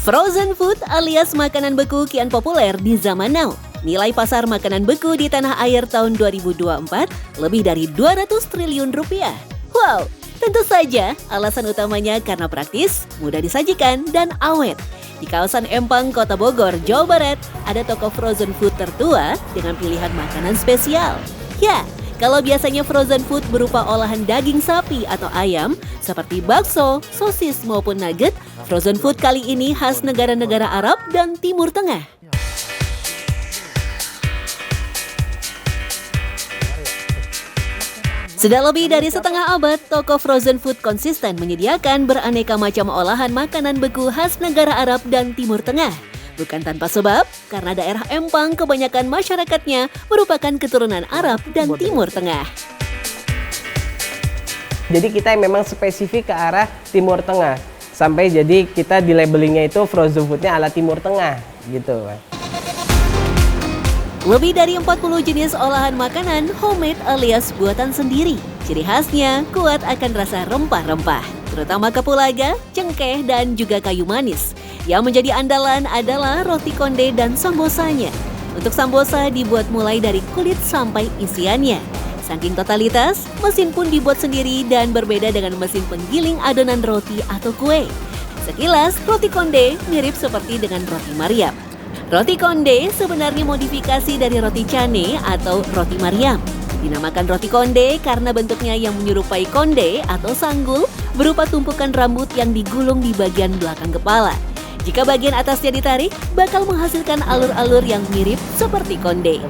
Frozen food alias makanan beku kian populer di zaman now. Nilai pasar makanan beku di tanah air tahun 2024 lebih dari 200 triliun rupiah. Wow, tentu saja alasan utamanya karena praktis, mudah disajikan, dan awet. Di kawasan Empang, Kota Bogor, Jawa Barat, ada toko frozen food tertua dengan pilihan makanan spesial. Ya, kalau biasanya frozen food berupa olahan daging sapi atau ayam, seperti bakso, sosis maupun nugget, frozen food kali ini khas negara-negara Arab dan Timur Tengah. Sudah lebih dari setengah abad, toko frozen food konsisten menyediakan beraneka macam olahan makanan beku khas negara Arab dan Timur Tengah. Bukan tanpa sebab, karena daerah Empang kebanyakan masyarakatnya merupakan keturunan Arab dan Timur Tengah. Jadi kita memang spesifik ke arah Timur Tengah. Sampai jadi kita di labelingnya itu frozen foodnya ala Timur Tengah gitu. Lebih dari 40 jenis olahan makanan homemade alias buatan sendiri. Ciri khasnya kuat akan rasa rempah-rempah, terutama kapulaga, cengkeh, dan juga kayu manis. Yang menjadi andalan adalah roti konde dan sambosanya. Untuk sambosa dibuat mulai dari kulit sampai isiannya. Saking totalitas, mesin pun dibuat sendiri dan berbeda dengan mesin penggiling adonan roti atau kue. Sekilas, roti konde mirip seperti dengan roti Maryam. Roti konde sebenarnya modifikasi dari roti cane atau roti Maryam. Dinamakan roti konde karena bentuknya yang menyerupai konde atau sanggul berupa tumpukan rambut yang digulung di bagian belakang kepala. Jika bagian atasnya ditarik, bakal menghasilkan alur-alur yang mirip seperti konde.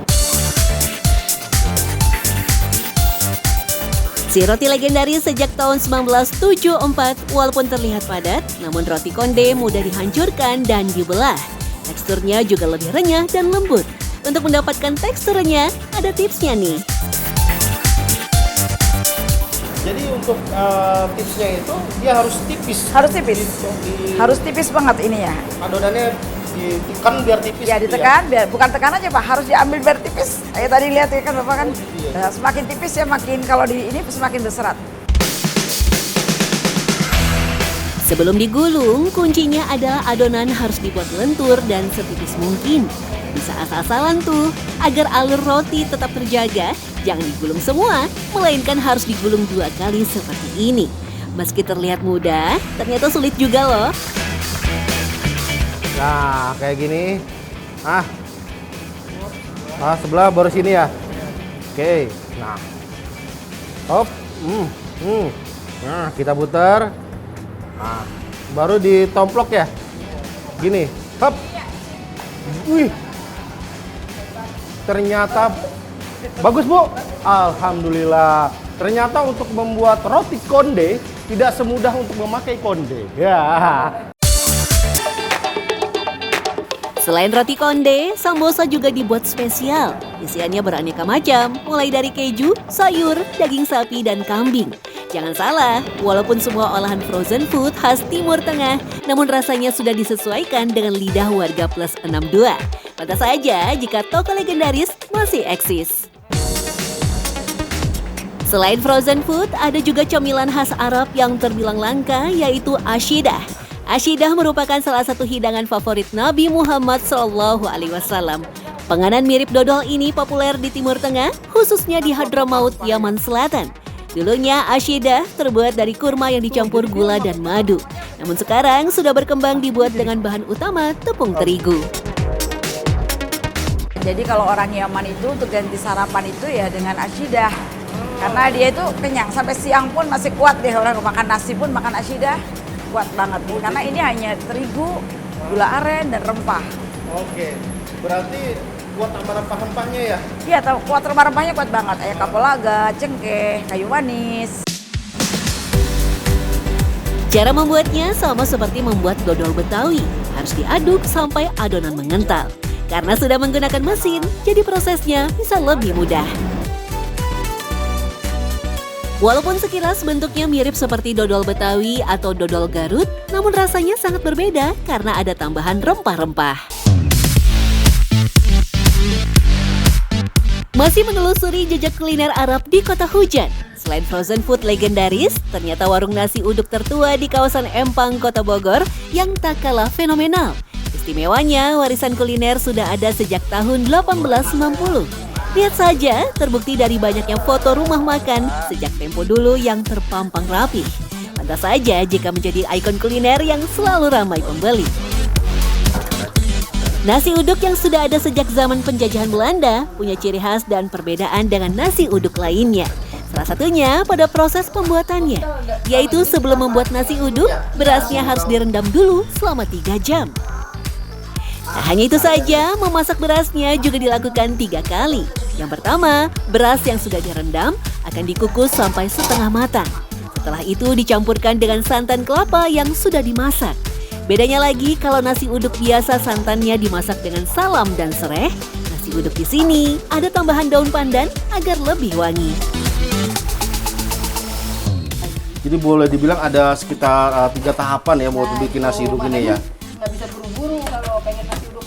Si roti legendaris sejak tahun 1974 walaupun terlihat padat, namun roti konde mudah dihancurkan dan dibelah. Teksturnya juga lebih renyah dan lembut. Untuk mendapatkan teksturnya, ada tipsnya nih. Jadi untuk tipsnya itu dia harus tipis. Harus tipis. Harus tipis banget ini ya. Adonannya ditekan biar tipis. Ya ditekan, biar bukan tekan aja Pak, harus diambil biar tipis. Kayak tadi lihat ya kan Bapak kan, semakin tipis ya makin kalau di ini semakin berserat. Sebelum digulung, kuncinya adalah adonan harus dibuat lentur dan setipis mungkin. Bisa asal-asalan tuh, agar alur roti tetap terjaga, jangan digulung semua, melainkan harus digulung 2 kali seperti ini. Meski terlihat mudah, ternyata sulit juga loh. Nah, kayak gini. Sebelah baru sini ya. Oke, nah. Hop, Nah, kita putar. Nah, baru ditomplok ya. Gini, hop. Wih. Ternyata bagus, Bu. Alhamdulillah. Ternyata untuk membuat roti konde tidak semudah untuk memakai konde. Ya. Selain roti konde, sambosa juga dibuat spesial. Isiannya beraneka macam, mulai dari keju, sayur, daging sapi, dan kambing. Jangan salah, walaupun semua olahan frozen food khas Timur Tengah, namun rasanya sudah disesuaikan dengan lidah warga plus 62. Pantas saja jika toko legendaris masih eksis. Selain frozen food, ada juga camilan khas Arab yang terbilang langka, yaitu ashidah. Ashidah merupakan salah satu hidangan favorit Nabi Muhammad SAW. Penganan mirip dodol ini populer di Timur Tengah, khususnya di Hadramaut, Yaman Selatan. Dulunya ashidah terbuat dari kurma yang dicampur gula dan madu. Namun sekarang sudah berkembang dibuat dengan bahan utama tepung terigu. Jadi kalau orang Yaman itu untuk ganti sarapan itu ya dengan ashidah. Karena dia itu kenyang, sampai siang pun masih kuat deh, orang makan nasi pun makan ashidah. Kuat banget nih, karena ini hanya terigu, gula aren, dan rempah. Oke, berarti kuat sama rempah-rempahnya ya? Iya, kuat rempah-rempahnya kuat banget. Kayak kapulaga, cengkeh, kayu manis. Cara membuatnya sama seperti membuat dodol Betawi. Harus diaduk sampai adonan mengental. Karena sudah menggunakan mesin, jadi prosesnya bisa lebih mudah. Walaupun sekilas bentuknya mirip seperti dodol Betawi atau dodol Garut, namun rasanya sangat berbeda karena ada tambahan rempah-rempah. Masih menelusuri jejak kuliner Arab di Kota Hujan. Selain frozen food legendaris, ternyata warung nasi uduk tertua di kawasan Empang, Kota Bogor yang tak kalah fenomenal. Istimewanya, warisan kuliner sudah ada sejak tahun 1890. Lihat saja, terbukti dari banyaknya foto rumah makan sejak tempo dulu yang terpampang rapi. Pantas saja jika menjadi ikon kuliner yang selalu ramai pembeli. Nasi uduk yang sudah ada sejak zaman penjajahan Belanda punya ciri khas dan perbedaan dengan nasi uduk lainnya. Salah satunya pada proses pembuatannya, yaitu sebelum membuat nasi uduk, berasnya harus direndam dulu selama 3 jam. Tak hanya itu saja, memasak berasnya juga dilakukan 3 kali. Yang pertama, beras yang sudah direndam akan dikukus sampai setengah matang. Setelah itu dicampurkan dengan santan kelapa yang sudah dimasak. Bedanya lagi kalau nasi uduk biasa santannya dimasak dengan salam dan sereh, nasi uduk di sini ada tambahan daun pandan agar lebih wangi. Jadi boleh dibilang ada sekitar 3 tahapan ya buat bikin nasi uduk ini ya. Nggak bisa buru-buru kalau pengen nasi uduk.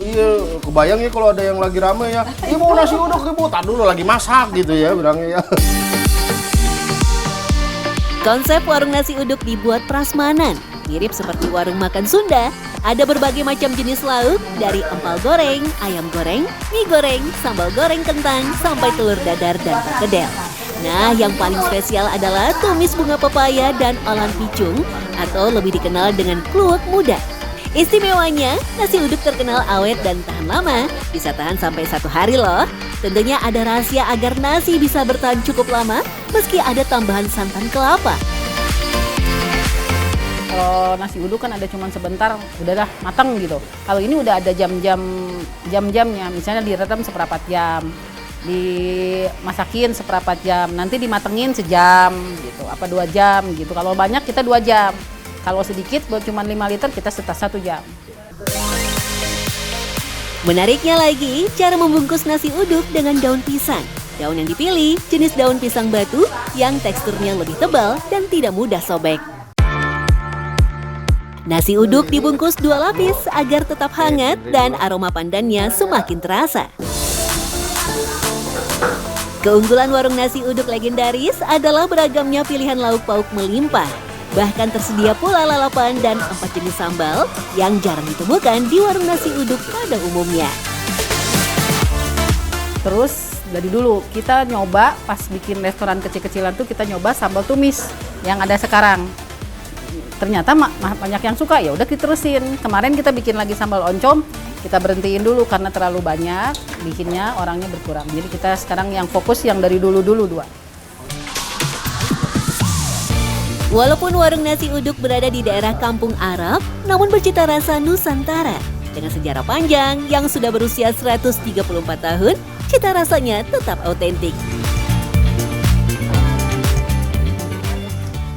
Iya, kebayang ya kalau ada yang lagi rame ya. Ibu nasi uduk, ibu tak dulu lagi masak gitu ya bilangnya ya. Konsep warung nasi uduk dibuat prasmanan, mirip seperti warung makan Sunda. Ada berbagai macam jenis lauk, dari empal goreng, ayam goreng, mie goreng, sambal goreng kentang, sampai telur dadar dan perkedel. Nah, yang paling spesial adalah tumis bunga pepaya dan olahan picung, atau lebih dikenal dengan kluwek muda. Istimewanya, nasi uduk terkenal awet dan tahan lama, bisa tahan sampai 1 hari loh. Tentunya ada rahasia agar nasi bisa bertahan cukup lama, meski ada tambahan santan kelapa. Kalau nasi uduk kan ada cuma sebentar, udah dah matang gitu. Kalau ini udah ada jam-jamnya, misalnya direndam seperempat jam, dimasakin seperempat jam, nanti dimatengin sejam gitu, apa 2 jam gitu. Kalau banyak kita 2 jam, kalau sedikit buat cuma 5 liter kita sekitar 1 jam. Menariknya lagi, cara membungkus nasi uduk dengan daun pisang. Daun yang dipilih jenis daun pisang batu yang teksturnya lebih tebal dan tidak mudah sobek. Nasi uduk dibungkus 2 lapis agar tetap hangat dan aroma pandannya semakin terasa. Keunggulan warung nasi uduk legendaris adalah beragamnya pilihan lauk pauk melimpah. Bahkan tersedia pula lalapan dan 4 jenis sambal yang jarang ditemukan di warung nasi uduk pada umumnya. Terus dari dulu kita nyoba pas bikin restoran kecil-kecilan tuh kita nyoba sambal tumis yang ada sekarang. Ternyata banyak yang suka, ya udah diterusin. Kemarin kita bikin lagi sambal oncom, kita berhentiin dulu karena terlalu banyak, bikinnya orangnya berkurang. Jadi kita sekarang yang fokus yang dari dulu-dulu 2. Walaupun warung nasi uduk berada di daerah kampung Arab, namun bercita rasa Nusantara. Dengan sejarah panjang yang sudah berusia 134 tahun, cita rasanya tetap autentik.